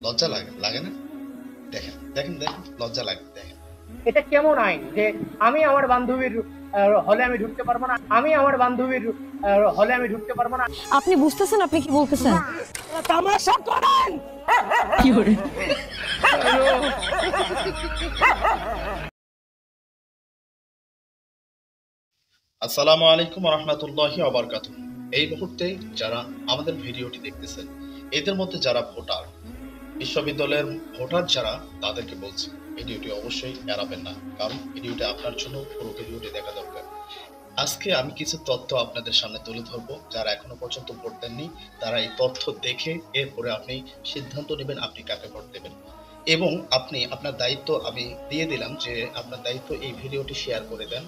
লজ্জা লাগে লাগে না? দেখেন দেখেন দেখেন, লজ্জা লাগে। দেখেন এটা কেমন আইন যে আমি আমার বান্ধবীর হলে আমি ঢুকতে পারবো না, আমি আমার বান্ধবীর হলে আমি ঢুকতে পারবো না? আপনি বুঝতেছেন আপনি কি বলতেছেন? তামাশা করেন কি করে? আসসালামু আলাইকুম ওয়া রাহমাতুল্লাহি ওয়া বারাকাতুহু। এই মুহূর্তে যারা আমাদের ভিডিওটি দেখতেছেন, এদের মধ্যে যারা ভোটার, বিশ্ববিদ্যালয়ের ভোটার যারা, তাদেরকে বলছি ভিডিওটি অবশ্যই এড়াবেন না, কারণ ভিডিওটি আপনার জন্য, পুরো ভিডিওটি দেখা দরকার। আজকে আমি কিছু তথ্য আপনাদের সামনে তুলে ধরবো। যারা এখনো পর্যন্ত ভোট দেননি, তারা এই তথ্য দেখে এরপরে আপনি সিদ্ধান্ত নেবেন আপনি কাকে ভোট দেবেন। এবং আপনি আপনার দায়িত্ব আমি দিয়ে দিলাম যে আপনার দায়িত্ব এই ভিডিওটি শেয়ার করে দেন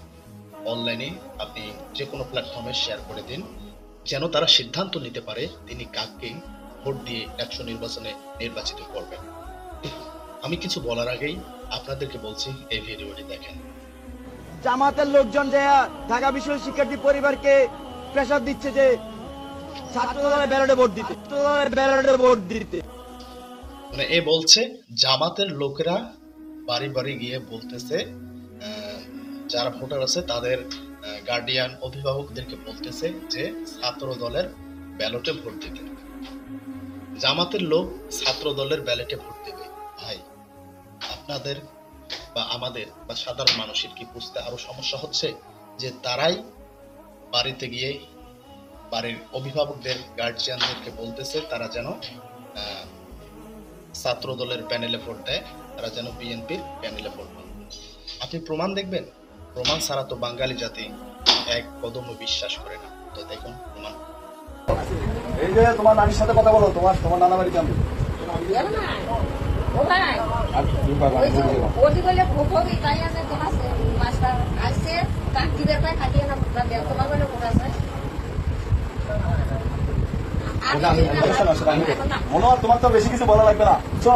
অনলাইনে, আপনি যে কোনো প্ল্যাটফর্মে শেয়ার করে দিন, যেন তারা সিদ্ধান্ত নিতে পারে তিনি কাকে ভোট দিয়ে একশো নির্বাচনে নির্বাচিত করবেন। আমি কিছু বলার আগেই আপনাদেরকে বলছি এই ভিডিওটি দেখেন। জামাতের লোকজন যে ঢাকা বিশ্ববিদ্যালয়ের শিক্ষার্থী পরিবারকে প্রেসার দিচ্ছে যে ছাত্রদলের ব্যালটে ভোট দিতে। মানে এ বলছে জামাতের লোকেরা বাড়ি বাড়ি গিয়ে বলতেছে, যারা ভোটার আছে তাদের গার্ডিয়ান অভিভাবকদেরকে বলতেছে যে ছাত্র দলের ব্যালটে ভোট দিতে। জামাতের লোক ছাত্র দলের ব্যালটে ভোট দেবে। ভাই, আপনাদের বা আমাদের বা সাধারণ মানুষের কি বুঝতে আরো সমস্যা হচ্ছে যে তারাই বাড়িতে গিয়ে বাড়ির অভিভাবকদের গার্জিয়ানদেরকে বলতেছে তারা যেন ছাত্র দলের প্যানেলে ভোট দেয়, তারা যেন বিএনপির প্যানেলে ভোট দেয়। আপনি প্রমাণ দেখবেন? প্রমাণ ছাড়া তো বাঙালি জাতি এক কদমও বিশ্বাস করে না। তো দেখুন প্রমাণ। এই যে তোমার নানির সাথে কথা বলো, তোমার নানা বাড়ি কেমন? তোমার তো বেশি কিছু বলা লাগবে না, বুঝছো?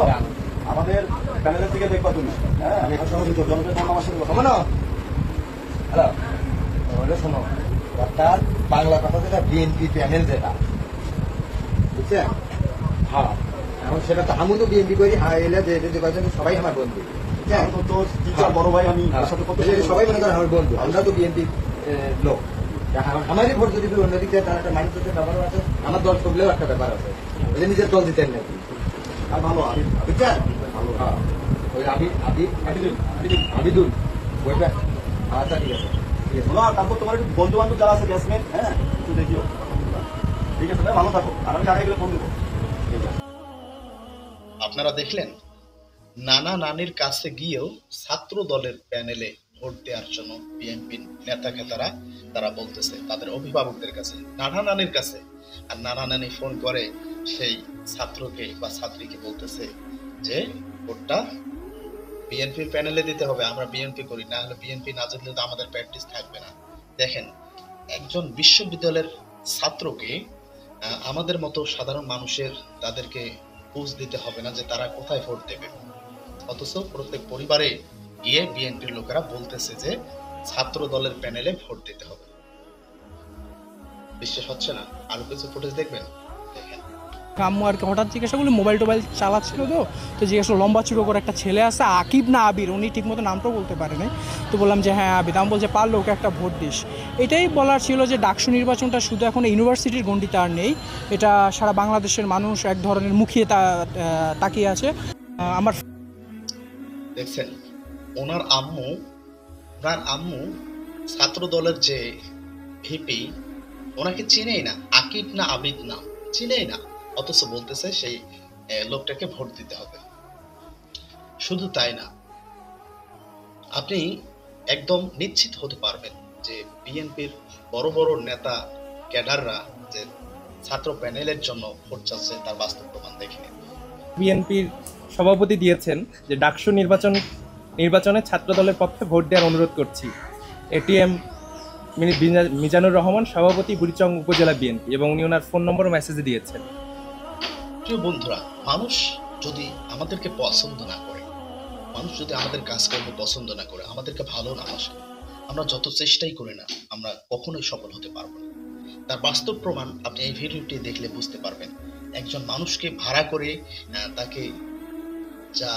আমাদের প্যানেলের দিকে দেখবা তুমি। হ্যাঁ, আমি এখন সহযোগিত জনগণের আমার সাথে কথা বলো। হ্যালো, তাহলে শোনো, অর্থাৎ বাংলা কথা যেটা বিএনপি প্যানেল যেটা, বুঝছেন? হ্যাঁ, এখন সেটা তো আমি তো বিএনপি করি, এলে যে কয়েকজন সবাই আমার বন্ধু, বড় ভাই, আমি সবাই মনে করেন আমার বন্ধু, আমরা তো বিএনপি লোক। আমারই ভোট যদি অন্যদিকে তার একটা মানুষের ব্যাপারও আছে, আমার দল করলেও একটা ব্যাপার আছে, নিজের দল দিতেন নাকি আর ভালো, বুঝছেন? হ্যাঁ, ওই আবিদুল বইটা। আচ্ছা, ঠিক আছে। তারপর তোমার একটু বন্ধু বান্ধব যারা আছে ব্যাচমেট, হ্যাঁ, একটু দেখিও। ঠিক আছে, ভালো থাকো, আর আমি আগে গেলে ফোন দেবো। আপনারা দেখলেন, নানা নানির কাছে গিয়েও ছাত্র দলের প্যানেলে ভোট দেওয়ার জন্য বিএনপি নেতা খেতারা তারা বলতেছে তাদের অভিভাবকদের কাছে, নানা নানির কাছে। আর নানা নানি ফোন করে সেই ছাত্রকে বা ছাত্রীকে বলতেছে যে ভোটটা বিএনপির প্যানেলে দিতে হবে, আমরা বিএনপি করি, না হলে বিএনপি না জিতলে তো আমাদের প্র্যাকটিস থাকবে না। দেখেন, একজন বিশ্ববিদ্যালয়ের ছাত্রকে আমাদের মতো সাধারণ মানুষের তাদেরকে বুঝ দিতে হবে না যে তারা কোথায় ভোট দেবে, অথচ প্রত্যেক পরিবারে গিয়ে বিএনপির লোকেরা বলতেছে যে ছাত্র দলের প্যানেলে ভোট দিতে হবে। বিশ্বাস হচ্ছে না? আরো কিছু ফুটেজ দেখবেন, দেখেন। আম্মু আর কি হঠাৎ জিজ্ঞাসা করলো, মোবাইল চালাচ্ছিল, তো জিজ্ঞাসা লম্বা চুড়ো করে একটা ছেলে আছে, আকিব না আবির, উনি ঠিক মতো নামটাও বলতে পারেনি। তো বললাম যে হ্যাঁ আবির। আমি বলছে পারলে ওকে একটা ভোট দিস। এটাই বলার ছিল যে ডাকসু নির্বাচনটা শুধু এখন ইউনিভার্সিটির গণ্ডিতে আর নেই, এটা সারা বাংলাদেশের মানুষ এক ধরনের মুখিয়ে তাকিয়ে আছে। আমার দেখছেন, ওনার আম্মু ছাত্র দলের যে ভিপি, ওনাকে চিনেই না, আকিব না আবিদ না, চিনেই না, অথচ বলতেছে সেই লোকটাকে ভোট দিতে হবে। শুধু তাই না, আপনি একদম নিশ্চিত হতে পারবেন যে বিএনপির বড় বড় নেতা ক্যাডাররা যে ছাত্র প্যানেলের জন্য ভোট চাচ্ছে তার বাস্তব প্রমাণ দেখে নিন। বিএনপির সভাপতি দিয়েছেন যে ডাকসু নির্বাচনে ছাত্র দলের পক্ষে ভোট দেওয়ার অনুরোধ করছি। এটিএম মিজানুর রহমান, সভাপতি, বুড়িচং উপজেলা বিএনপি, এবং উনি ওনার ফোন নম্বর মেসেজ দিয়েছেন। প্রিয় বন্ধুরা, মানুষ যদি আমাদেরকে পছন্দ না করে, মানুষ যদি আমাদের কাজকর্ম পছন্দ না করে, আমাদেরকে ভালো না বাসে, আমরা যত চেষ্টাই করি না, আমরা কখনোই সফল হতে পারবো না। তার বাস্তব প্রমাণ আপনি এই ভিডিওটি দেখলে বুঝতে পারবেন। একজন মানুষকে ভাড়া করে তাকে যা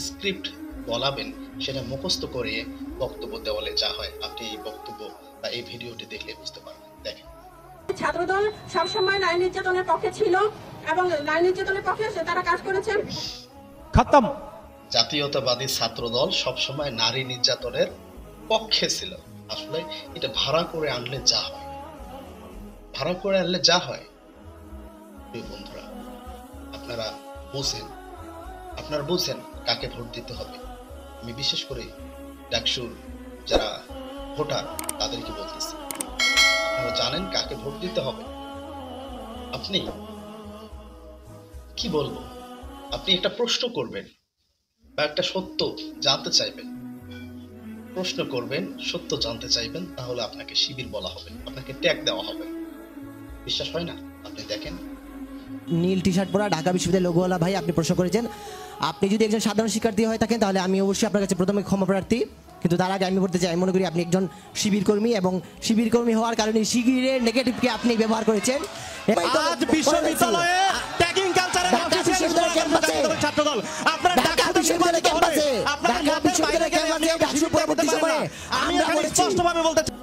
স্ক্রিপ্ট বলাবেন সেটা মুখস্থ করে বক্তব্য দেওয়ালে যা হয়, আপনি এই বক্তব্য বা এই ভিডিওটি দেখলে বুঝতে পারবেন। দেখেন, ছাত্রদল সবসময় নারী নির্যাতনের পক্ষে ছিল এবং নারী নির্যাতনের পক্ষে তারা কাজ করেছেন। খতম। জাতীয়তাবাদী ছাত্রদল সবসময় নারী নির্যাতনের পক্ষে ছিল। আসলে এটা ভাড়া করে আনলে যা হয়, ভাড়া করে আনলে যা হয়, প্রিয় বন্ধুরা আপনারা বুঝেন কাকে ভোট দিতে হবে। আমি বিশেষ করে ডাকসুর যারা ভোটার তাদেরকে বলতেছি, আপনারা জানেন কাকে ভোট দিতে হবে। আপনি কি বলবো, আপনি একটা প্রশ্ন করবেন বা একটা সত্য জানতে চাইবেন, প্রশ্ন করবেন, সত্য জানতে চাইবেন, তাহলে আপনাকে শিবির বলা হবে, আপনাকে ট্যাগ দেওয়া হবে। বিশ্বাস হয় না? আপনি দেখেন, নীল টি শার্ট পরা ঢাকা বিশ্ববিদ্যালয়ের লোগোওয়ালা ভাই, আপনি প্রশ্ন করেছেন। আপনি যদি একজন সাধারণ শিক্ষার্থী হয়ে থাকেন তাহলে আমি অবশ্যই আপনার কাছে প্রথমে ক্ষমা প্রার্থী, কিন্তু তার আগে আমি বলতে চাই, আমি মনে করি আপনি একজন শিবির কর্মী এবং শিবির কর্মী হওয়ার কারণে শিবিরের নেগেটিভকে আপনি ব্যবহার করেছেন। আজ বিশ্ববিদ্যালয়ে ট্যাগিং কালচারের অফিসিয়াল ছাত্রদল আপনারা ঢাকা বিশ্ববিদ্যালয়ে ক্যাম্পাসে আপনারা বিশ্ববিদ্যালয়ে ক্যাম্পাসে ডাকসু পরবর্তী সময়ে আমি এখানে স্পষ্টভাবে বলতে চাই,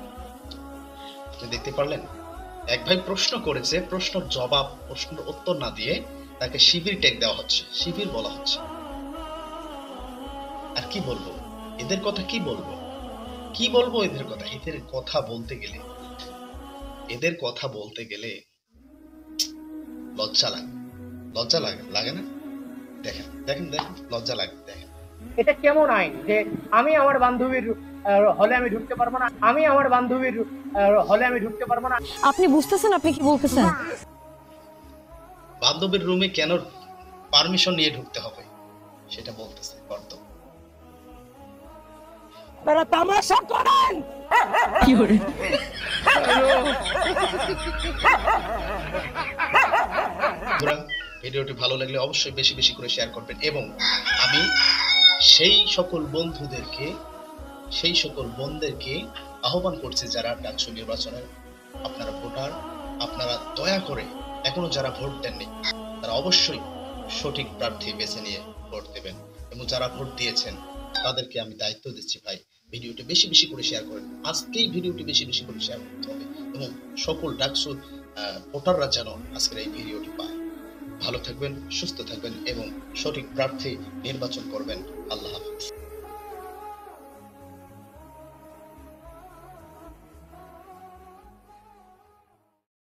আপনি দেখতে পারলেন এক ভাই প্রশ্ন করেছে, প্রশ্নের জবাব, প্রশ্নের উত্তর না দিয়ে তাকে শিবির ট্যাগ দেওয়া হচ্ছে, শিবির বলা হচ্ছে। আর কি বলবো এদের কথা, কি বলবো এদের কথা? এদের কথা বলতে গেলে লজ্জা লাগে না? দেখেন লজ্জা লাগে। দেখেন, এটা কেমন আইন যে আমি আমার বান্ধবীর হলে আমি ঢুকতে পারবো না, আমি আমার বান্ধবীর হলে আমি ঢুকতে পারবো না। আপনি বুঝতেছেন আপনি কি বলতেছেন? বান্ধবীর রুমে কেন পারমিশন নিয়ে ঢুকতে হবে সেটা বলতেছে কর্তব্য। আপনারা তামাশা করেন। কি করে? ভিডিওটি ভালো লাগলে অবশ্যই বেশি বেশি করে শেয়ার করবেন, এবং আমি সেই সকল বোনদেরকে আহ্বান করছি যারা ডাকসু নির্বাচনের আপনারা ভোটার, আপনারা দয়া করে এখনো যারা ভোট দেননি তারা অবশ্যই সঠিক প্রার্থী বেছে নিয়ে ভোট দেবেন, এবং যারা ভোট দিয়েছেন তাদেরকে আমি দায়িত্ব দিচ্ছি, ভাই ভিডিওটি বেশি বেশি করে শেয়ার করেন। আজকেই ভিডিওটি বেশি বেশি করে শেয়ার করতে হবে, এবং সকল ডাকসু ভোটাররা যেন আজকের এই ভিডিওটি পায়। ভালো থাকবেন, সুস্থ থাকবেন এবং সঠিক প্রার্থী নির্বাচন করবেন। আল্লাহ হাফেজ।